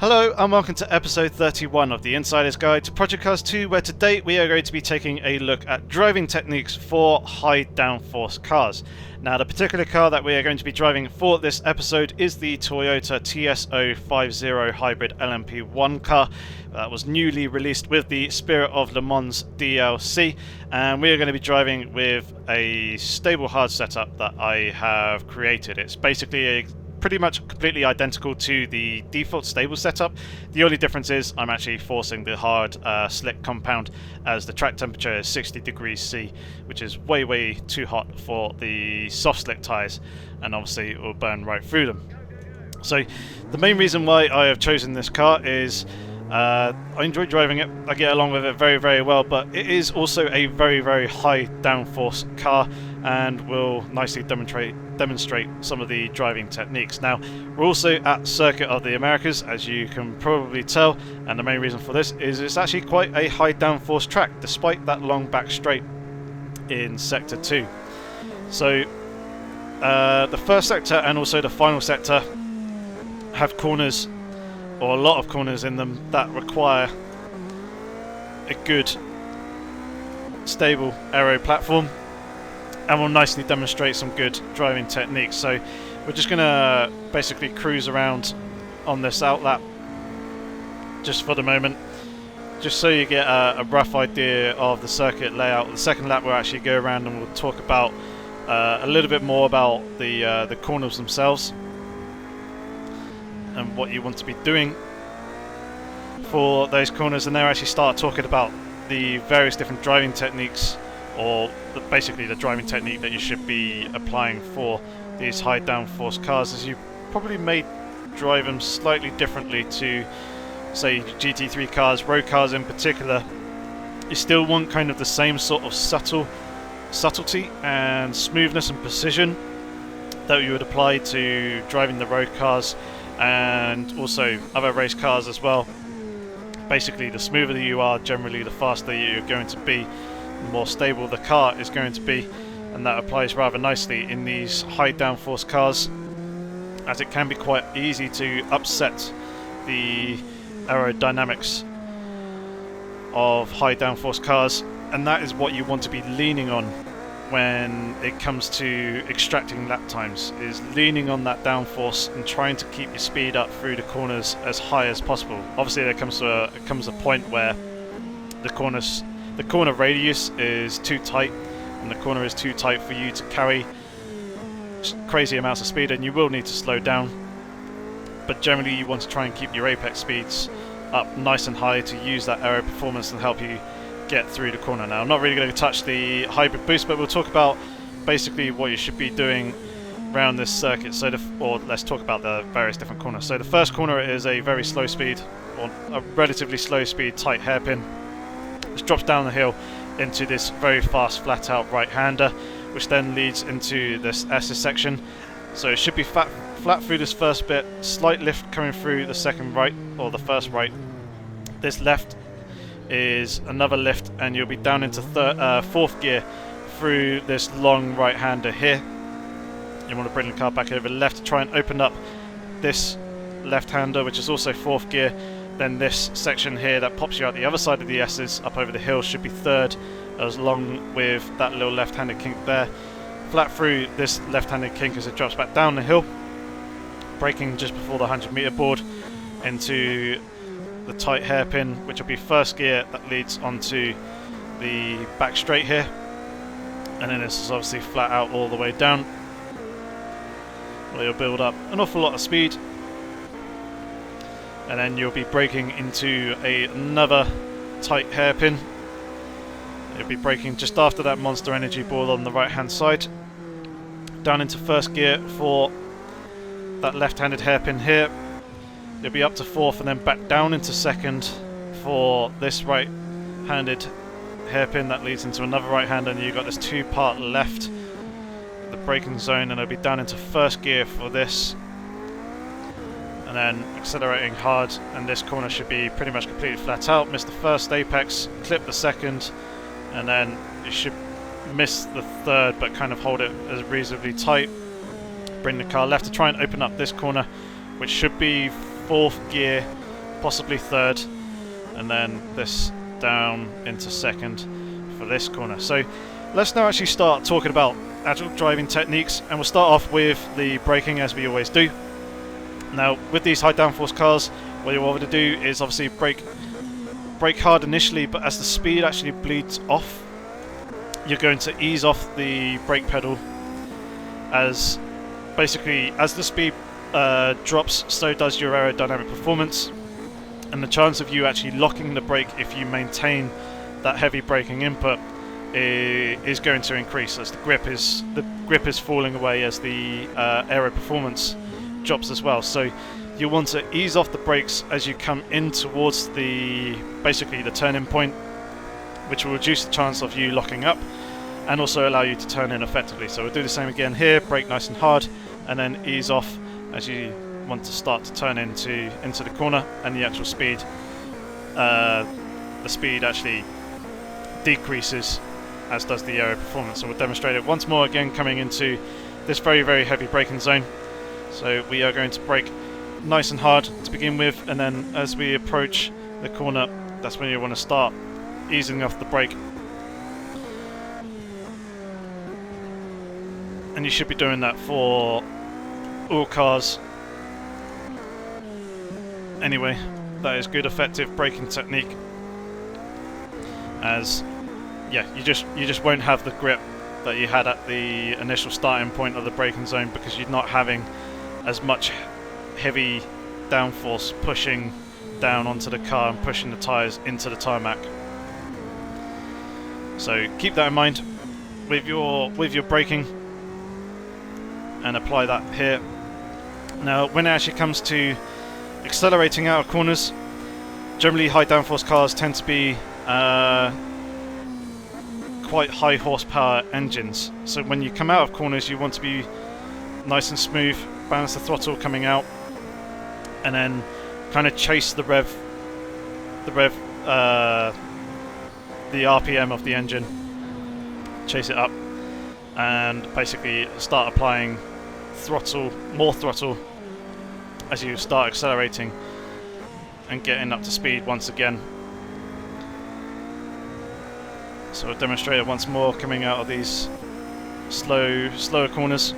Hello and welcome to episode 31 of the Insider's Guide to Project Cars 2, where today we are going to be taking a look at driving techniques for high downforce cars. Now, the particular car that we are going to be driving for this episode is the Toyota TS050 Hybrid LMP1 car that was newly released with the Spirit of Le Mans DLC, and we are going to be driving with a stable hard setup that I have created. It's basically a pretty much completely identical to the default stable setup. The only difference is I'm actually forcing the hard slick compound, as the track temperature is 60 degrees C, which is way too hot for the soft slick tyres, and obviously it will burn right through them. So the main reason why I have chosen this car is I enjoy driving it, I get along with it very well, but it is also a very high downforce car and will nicely demonstrate some of the driving techniques. Now, we're also at Circuit of the Americas, as you can probably tell, and the main reason for this is it's actually quite a high downforce track despite that long back straight in Sector 2. So the first sector and also the final sector have corners, or a lot of corners in them, that require a good stable aero platform and will nicely demonstrate some good driving techniques. So we're just going to basically cruise around on this outlap just for the moment, just so you get a rough idea of the circuit layout. The second lap we'll actually go around and we'll talk about a little bit more about the corners themselves and what you want to be doing for those corners, and then actually start talking about the various different driving techniques, or basically the driving technique that you should be applying for these high downforce cars, as you probably may drive them slightly differently to, say, GT3 cars, road cars in particular. You still want kind of the same sort of subtlety and smoothness and precision that you would apply to driving the road cars and also other race cars as well. Basically, the smoother you are, generally the faster you're going to be, the more stable the car is going to be, and that applies rather nicely in these high downforce cars, as it can be quite easy to upset the aerodynamics of high downforce cars, and that is what you want to be leaning on when it comes to extracting lap times, is leaning on that downforce and trying to keep your speed up through the corners as high as possible. Obviously there comes a point where the corner radius is too tight, and the corner is too tight for you to carry crazy amounts of speed, and you will need to slow down. But generally you want to try and keep your apex speeds up nice and high to use that aero performance and help you get through the corner. Now, I'm not really going to touch the hybrid boost, but we'll talk about basically what you should be doing around this circuit. So, or let's talk about the various different corners. So the first corner is a very slow speed, or a relatively slow speed tight hairpin, which drops down the hill into this very fast flat out right hander, which then leads into this S's section. So it should be flat through this first bit, slight lift coming through the second right, or the first right. This left is another lift, and you'll be down into fourth gear through this long right hander here. You want to bring the car back over left to try and open up this left hander, which is also fourth gear. Then this section here that pops you out the other side of the S's up over the hill should be third, as long with that little left-handed kink there. Flat through this left-handed kink as it drops back down the hill, braking just before the 100-meter board into the tight hairpin, which will be first gear that leads onto the back straight here, and then this is obviously flat out all the way down, where you'll build up an awful lot of speed, and then you'll be braking into another tight hairpin. You'll be braking just after that Monster Energy board on the right hand side, down into first gear for that left-handed hairpin here. You'll be up to fourth and then back down into second for this right-handed hairpin that leads into another right-hander, and you've got this two-part left, the braking zone, and it'll be down into first gear for this, and then accelerating hard, and this corner should be pretty much completely flat out. Miss the first apex, clip the second, and then you should miss the third but kind of hold it as reasonably tight. Bring the car left to try and open up this corner, which should be fourth gear possibly third, and then this down into second for this corner. So let's now actually start talking about actual driving techniques, and we'll start off with the braking as we always do. Now with these high downforce cars, what you want to do is obviously brake hard initially, but as the speed actually bleeds off, you're going to ease off the brake pedal, as basically as the speed drops, so does your aerodynamic performance, and the chance of you actually locking the brake if you maintain that heavy braking input is going to increase, as the grip is falling away as the aero performance drops as well. So you want to ease off the brakes as you come in towards basically the turning point, which will reduce the chance of you locking up and also allow you to turn in effectively. So we'll do the same again here, brake nice and hard, and then ease off as you want to start to turn into the corner, and the actual speed, the speed actually decreases, as does the aero performance. So we'll demonstrate it once more again, coming into this very, very heavy braking zone. So we are going to brake nice and hard to begin with, and then as we approach the corner, that's when you want to start easing off the brake. And you should be doing that for all cars anyway. That is good effective braking technique, as yeah, you just won't have the grip that you had at the initial starting point of the braking zone, because you're not having as much heavy downforce pushing down onto the car and pushing the tyres into the tarmac. So keep that in mind with your braking, and apply that here. Now when it actually comes to accelerating out of corners, generally high downforce cars tend to be quite high horsepower engines. So when you come out of corners, you want to be nice and smooth, balance the throttle coming out, and then kind of chase the RPM of the engine, chase it up, and basically start applying more throttle as you start accelerating and getting up to speed once again. So I'll demonstrate it once more, coming out of these slower corners.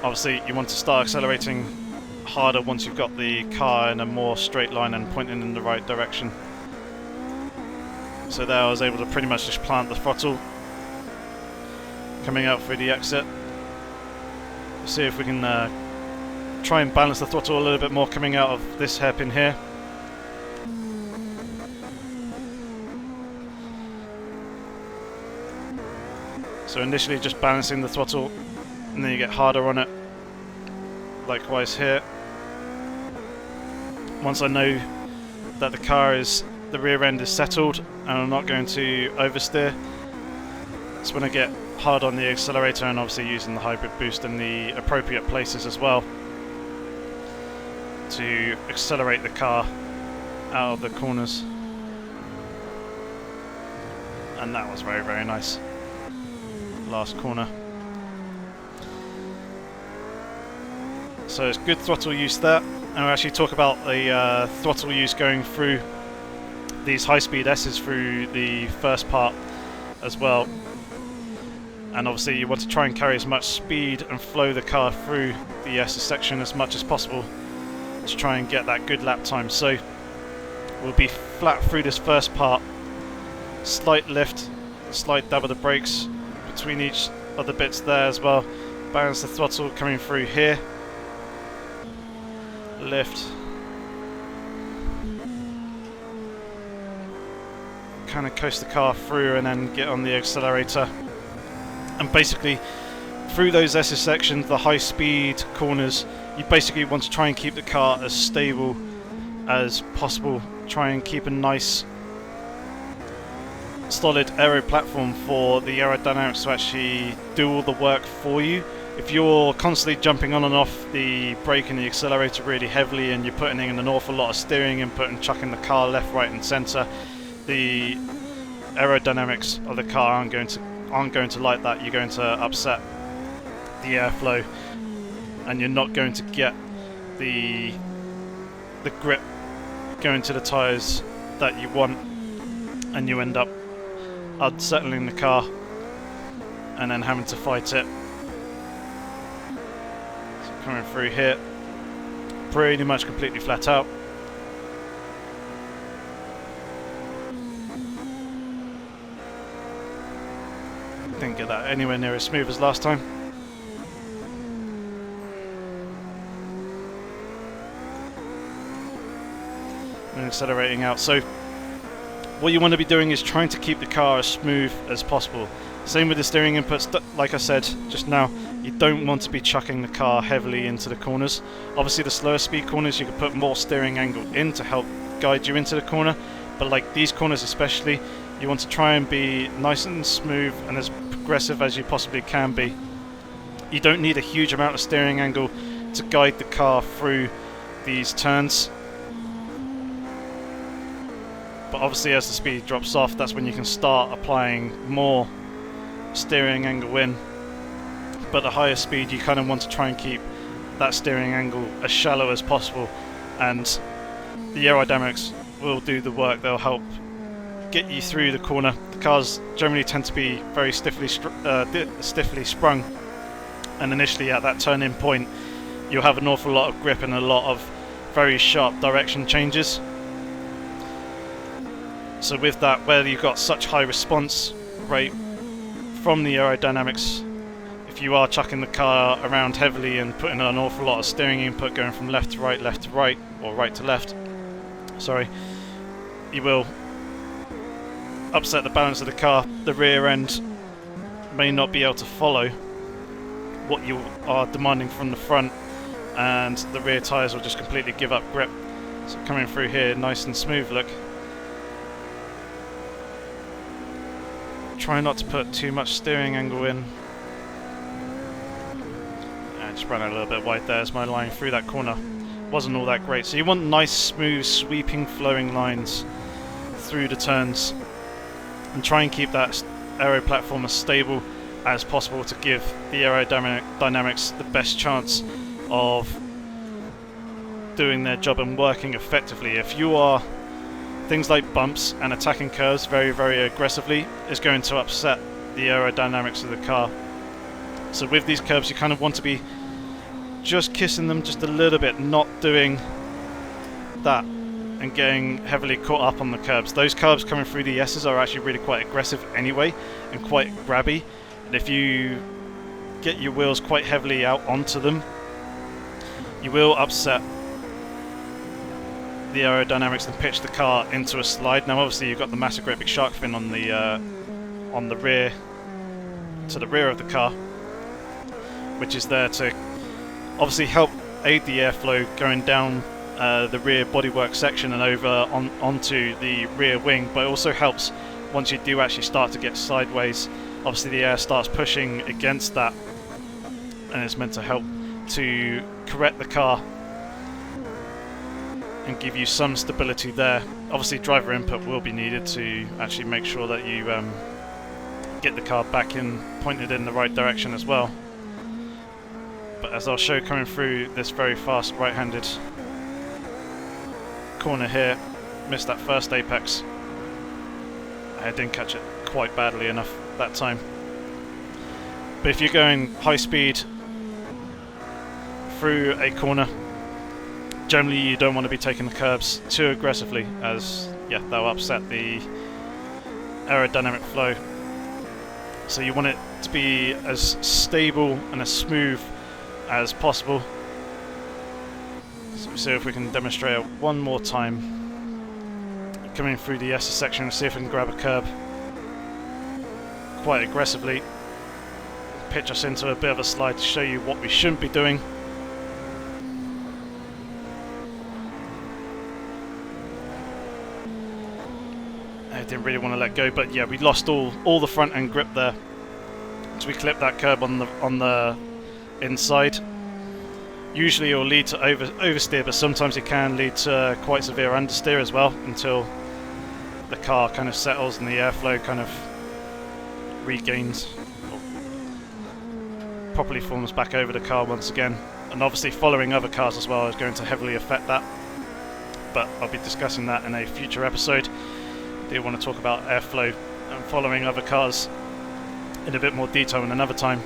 Obviously you want to start accelerating harder once you've got the car in a more straight line and pointing in the right direction. So there I was able to pretty much just plant the throttle coming out through the exit. See if we can try and balance the throttle a little bit more coming out of this hairpin here. So initially just balancing the throttle, and then you get harder on it. Likewise here. Once I know that the rear end is settled and I'm not going to oversteer, that's when I get hard on the accelerator, and obviously using the hybrid boost in the appropriate places as well to accelerate the car out of the corners. And that was very, very nice. Last corner. So it's good throttle use there, and we'll actually talk about the throttle use going through these high-speed S's through the first part as well. And obviously you want to try and carry as much speed and flow the car through the S section as much as possible to try and get that good lap time. So we'll be flat through this first part, slight lift, slight dab of the brakes between each of the bits there as well, balance the throttle coming through here, lift, kind of coast the car through, and then get on the accelerator. And basically through those S sections, the high speed corners, you basically want to try and keep the car as stable as possible, try and keep a nice solid aero platform for the aerodynamics to actually do all the work for you. If you're constantly jumping on and off the brake and the accelerator really heavily, and you're putting in an awful lot of steering input and chucking the car left, right and centre, the aerodynamics of the car aren't going to like that. You're going to upset the airflow, and you're not going to get the grip going to the tyres that you want, and you end up unsettling the car and then having to fight it. So coming through here, pretty much completely flat out. Didn't get that anywhere near as smooth as last time. And accelerating out. So what you want to be doing is trying to keep the car as smooth as possible. Same with the steering inputs. Like I said just now, you don't want to be chucking the car heavily into the corners. Obviously the slower speed corners you can put more steering angle in to help guide you into the corner, but like these corners especially, you want to try and be nice and smooth and as progressive as you possibly can be. You don't need a huge amount of steering angle to guide the car through these turns. But obviously as the speed drops off, that's when you can start applying more steering angle in. But at the higher speed you kind of want to try and keep that steering angle as shallow as possible, and the aerodynamics will do the work. They'll help get you through the corner. The cars generally tend to be very stiffly sprung, and initially at that turn-in point you'll have an awful lot of grip and a lot of very sharp direction changes. So with that, where you've got such high response rate from the aerodynamics, if you are chucking the car around heavily and putting an awful lot of steering input going from left to right, or right to left, sorry, you will upset the balance of the car. The rear end may not be able to follow what you are demanding from the front, and the rear tyres will just completely give up grip. So coming through here, nice and smooth look. Try not to put too much steering angle in. I just ran a little bit wide there as my line through that corner wasn't all that great. So you want nice, smooth, sweeping, flowing lines through the turns, and try and keep that aero platform as stable as possible to give the aerodynamics the best chance of doing their job and working effectively. If you are things like bumps and attacking curves very, very aggressively, is going to upset the aerodynamics of the car. So with these curves you kind of want to be just kissing them just a little bit, not doing that and getting heavily caught up on the curbs. Those curbs coming through the S's are actually really quite aggressive anyway and quite grabby, and if you get your wheels quite heavily out onto them, you will upset the aerodynamics and pitch the car into a slide. Now obviously you've got the massive great big shark fin on the rear, to the rear of the car, which is there to obviously help aid the airflow going down the rear bodywork section and over onto the rear wing, but it also helps once you do actually start to get sideways. Obviously the air starts pushing against that, and it's meant to help to correct the car and give you some stability there. Obviously driver input will be needed to actually make sure that you get the car back in, pointed in the right direction as well. But as I'll show coming through this very fast right-handed corner here, missed that first apex. I didn't catch it quite badly enough that time. But if you're going high speed through a corner, generally you don't want to be taking the curbs too aggressively, as they'll upset the aerodynamic flow. So you want it to be as stable and as smooth as possible. So we'll see if we can demonstrate it one more time. Coming through the S section, see if we can grab a curb quite aggressively, pitch us into a bit of a slide to show you what we shouldn't be doing. I didn't really want to let go, but yeah, we lost all the front end grip there. So we clipped that curb on the inside. Usually it will lead to oversteer, but sometimes it can lead to quite severe understeer as well, until the car kind of settles and the airflow kind of regains, or properly forms back over the car once again. And obviously following other cars as well is going to heavily affect that. but I'll be discussing that in a future episode. I do want to talk about airflow and following other cars in a bit more detail in another time.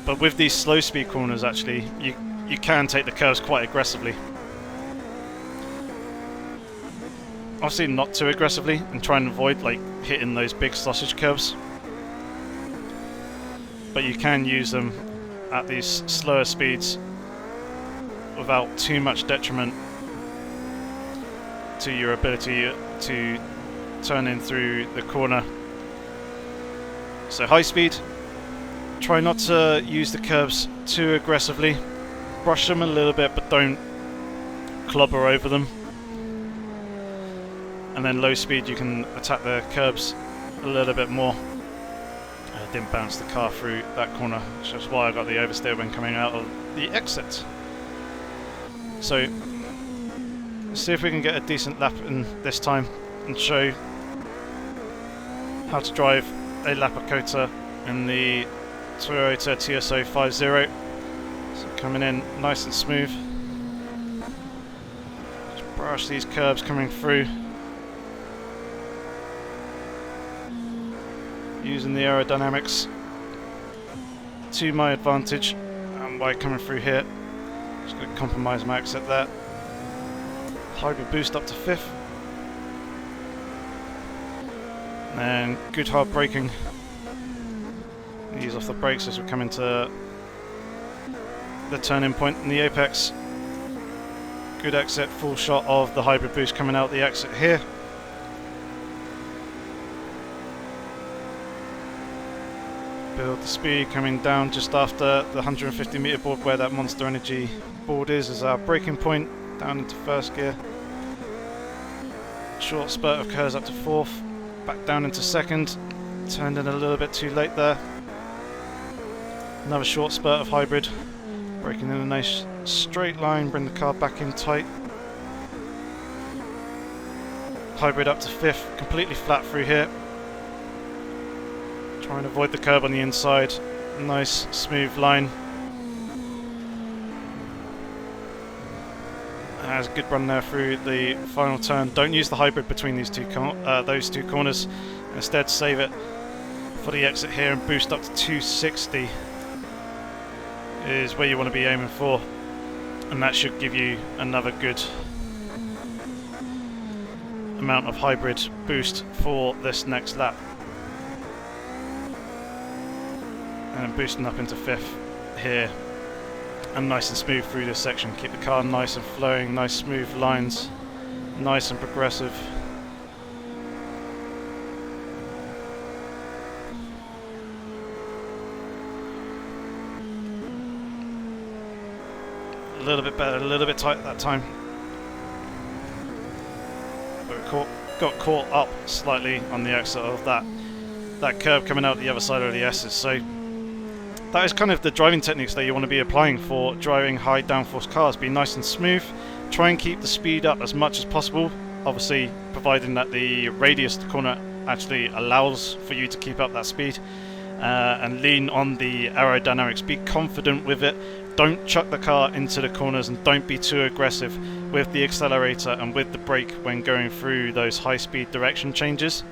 But with these slow speed corners, actually, you can take the curves quite aggressively. Obviously not too aggressively, and try and avoid like hitting those big sausage curves. But you can use them at these slower speeds without too much detriment to your ability to turn in through the corner. So high speed, try not to use the curves too aggressively. Brush them a little bit, but don't clobber over them. And then low speed, you can attack the curbs a little bit more. I didn't bounce the car through that corner, which is why I got the oversteer when coming out of the exit. So let's see if we can get a decent lap in this time and show how to drive a Lapakota in the Toyota TSO 50. So coming in nice and smooth. Just brush these curbs coming through. Using the aerodynamics to my advantage, and by coming through here, just going to compromise my exit there. Hybrid boost up to 5th. And good hard braking. Ease off the brakes as we come into the turning point in the apex. Good exit, full shot of the hybrid boost coming out the exit here. Build the speed coming down just after the 150 meter board where that Monster Energy board is our braking point, down into first gear. Short spurt of curves up to 4th, back down into 2nd, turned in a little bit too late there. Another short spurt of hybrid, braking in a nice straight line, bring the car back in tight. Hybrid up to 5th, completely flat through here. Try and avoid the curb on the inside. Nice smooth line. Has a good run there through the final turn. Don't use the hybrid between these those two corners. Instead, save it for the exit here and boost up to 260 is where you want to be aiming for, and that should give you another good amount of hybrid boost for this next lap. And boosting up into 5th here, and nice and smooth through this section. Keep the car nice and flowing, nice smooth lines, nice and progressive. A little bit better, a little bit tight that time. But got caught up slightly on the exit of that curve coming out the other side of the S's. So that is kind of the driving techniques that you want to be applying for driving high downforce cars. Be nice and smooth, try and keep the speed up as much as possible, obviously providing that the radius of the corner actually allows for you to keep up that speed, and lean on the aerodynamics. Be confident with it, don't chuck the car into the corners, and don't be too aggressive with the accelerator and with the brake when going through those high speed direction changes.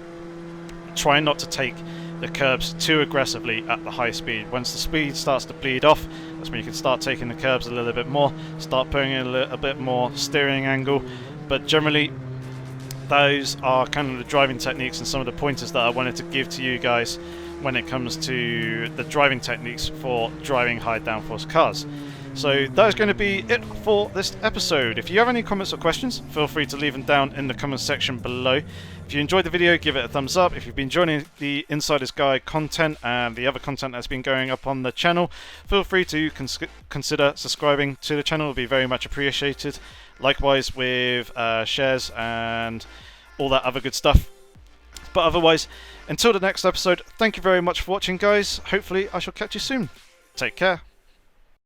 Try not to take the curbs too aggressively at the high speed. Once the speed starts to bleed off, that's when you can start taking the curbs a little bit more, start putting in a bit more steering angle. But generally, those are kind of the driving techniques and some of the pointers that I wanted to give to you guys when it comes to the driving techniques for driving high downforce cars. So that is going to be it for this episode. If you have any comments or questions, feel free to leave them down in the comments section below. If you enjoyed the video, give it a thumbs up. If you've been enjoying the Insider's Guide content and the other content that's been going up on the channel, feel free to consider subscribing to the channel. It will be very much appreciated. Likewise with shares and all that other good stuff. But otherwise, until the next episode, thank you very much for watching, guys. Hopefully I shall catch you soon. Take care.